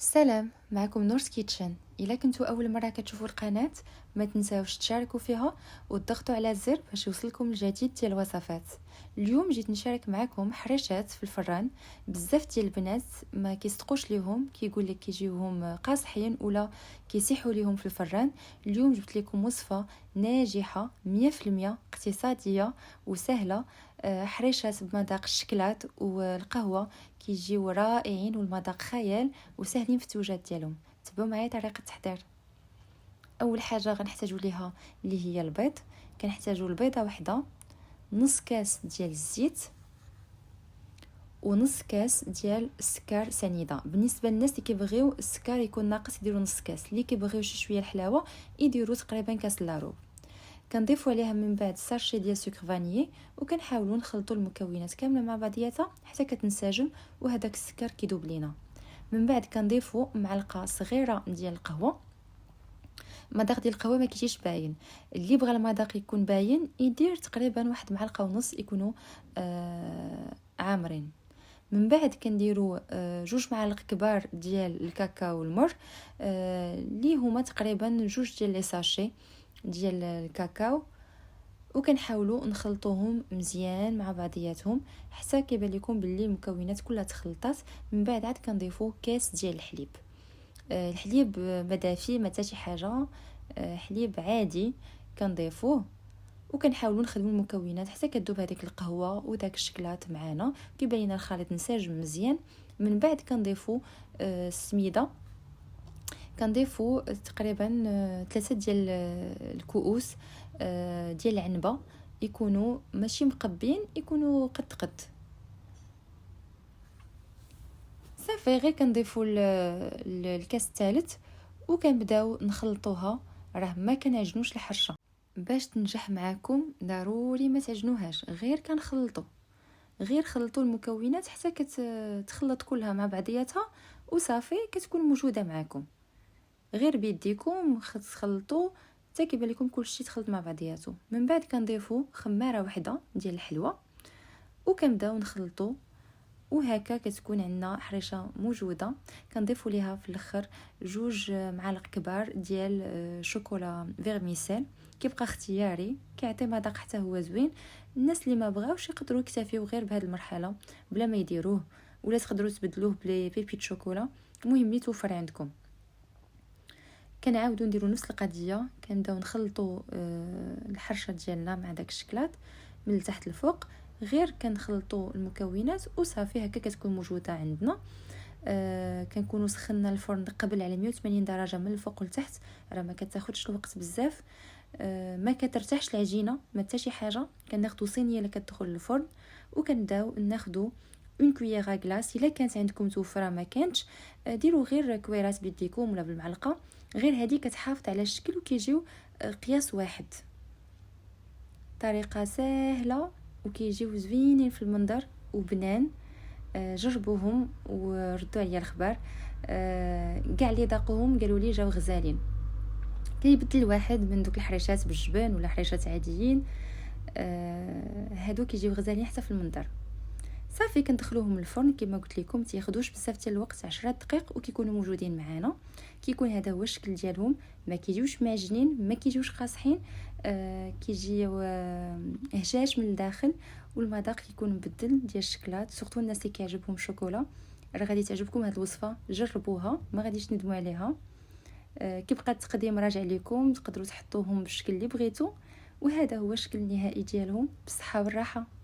سلام، معكم نورس كيتشن. الا كنتو اول مره كتشوفوا القناه ما تنساوش تشاركوا فيها وتضغطوا على الزر باش يوصلكم الجديد ديال الوصفات. اليوم جيت نشارك معكم حريشات في الفران. بزاف ديال البنات ما كيصدقوش ليهم، كيقول لك كيجيوهم قاصحين ولا كيسيحوا ليهم في الفران. اليوم جبت لكم وصفه ناجحه 100% اقتصاديه وسهله. حريشات بمذاق الشكلات والقهوه كيجيو رائعين والمذاق خيال وسهلين في التوجد ديالهم. تبعوا معايا طريقه التحضير. اول حاجه غنحتاجوا ليها اللي هي البيض. كنحتاجوا البيضه واحده، نص كاس ديال الزيت، ونص كاس ديال السكر سنيده. بالنسبه للناس اللي كيبغيو السكر يكون ناقص يديروا نص كاس، اللي كيبغيو شي شويه الحلاوه يديروا تقريبا كاس لاروب. كنضيفوا عليها من بعد ساشي ديال سكر فانيي، وكنحاولوا نخلطوا المكونات كامله مع بعضياتها حتى كتنسجم وهذاك السكر كيذوب لينا. من بعد كنضيفوا معلقه صغيره ديال القهوه. المذاق ديال القهوه ما كيجيش باين، اللي بغى المذاق يكون باين يدير تقريبا واحد معلقه ونص يكونوا عامرين. من بعد كنديروا 2 معالق كبار ديال الكاكاو المر، اللي هما تقريبا 2 ديال لي ساشي ديال الكاكاو، وكنحاولوا نخلطوهم مزيان مع بعضياتهم حتى كيبان لكم باللي المكونات كلها تخلطات. من بعد عاد كنضيفوا كاس ديال الحليب. الحليب ما دافي ما حتى شي حاجه، حليب عادي كنضيفوه، وكنحاولوا نخدموا المكونات حتى كتذوب هذيك القهوه وداك الشكلاط معنا، كيبان لنا الخليط نساجم مزيان. من بعد كنضيفوا السميده. كنضيفوا تقريبا 3 ديال الكؤوس ديال العنبه، يكونوا ماشي مقبين، يكونوا قد قد. صافي غير كنضيفوا الكاس الثالث وكنبداو نخلطوها. راه ما كنعجنوش الحرشه، باش تنجح معاكم ضروري ما تعجنوهاش، غير كنخلطوا، غير خلطوا المكونات حتى كتخلط كلها مع بعضياتها وصافي كتكون موجوده معاكم. غير بيديكم تخلطوا حتى كيبان لكم كلشي تخلط مع بعضياته. من بعد كنضيفوا خماره واحده ديال الحلوى وكنبداو نخلطوا، وهكا كتكون عندنا حريشه موجوده. كنضيفوا ليها في الاخر 2 معالق كبار ديال شوكولا فيرميسيل، كيبقى اختياري، كيعطي مذاق حتى هو زوين. الناس اللي ما بغاوش يقدروا يكتفيو غير بهذه المرحله بلا ما يديروه، ولا تقدروا تبدلوه بلي بيبي شوكولا، المهم اللي توفر عندكم. كنعاودوا نديروا نفس القضيه، كنبداو نخلطوا الحرشه ديالنا مع داك الشكلاط من التحت للفوق. غير كنخلطوا المكونات وصافي هكا كتكون موجوده عندنا. كنكونوا سخنا الفرن قبل على 180 درجه من الفوق لتحت، راه ما كتاخذش الوقت بزاف. ما كترتاحش العجينه ما حتى شي حاجه. كناخذوا صينيه اللي كتدخل للفرن وكنبداو ناخذوا اون كويير غلاس. الا كانت عندكم توفره، ما كانتش ديروا غير كويرات بيديكم ولا بالمعلقه، غير هذه كتحافظ على الشكل وكيجيو قياس واحد. طريقه سهله وكيجيو زوينين في المنظر وبنان. جربوهم وردوا عليا الخبر. كاع اللي ذاقوهم قالوا لي جاو غزالين. كيبدل الواحد من دوك الحريشات بالجبن ولا حريشات عاديين، هادو كيجيو غزالين حتى في المنظر. صافي كندخلوهم الفرن كما قلت لكم، تياخذوش بزاف ديال الوقت، 10 دقائق وكيكونوا موجودين معنا. كيكون هذا هو الشكل ديالهم، ما كيجيوش معجنين ما كيجيوش قاصحين، كيجيو هشاش من الداخل، والمذاق كيكون مبدل ديال الشكلاط. سورتو الناس اللي كيعجبهم الشوكولا راه غادي تعجبكم هذه الوصفه، جربوها ما غاديش ندموا عليها. كيبقى التقديم راجع لكم، تقدروا تحطوهم بالشكل اللي بغيتو، وهذا هو الشكل النهائي ديالهم. بالصحه والراحه.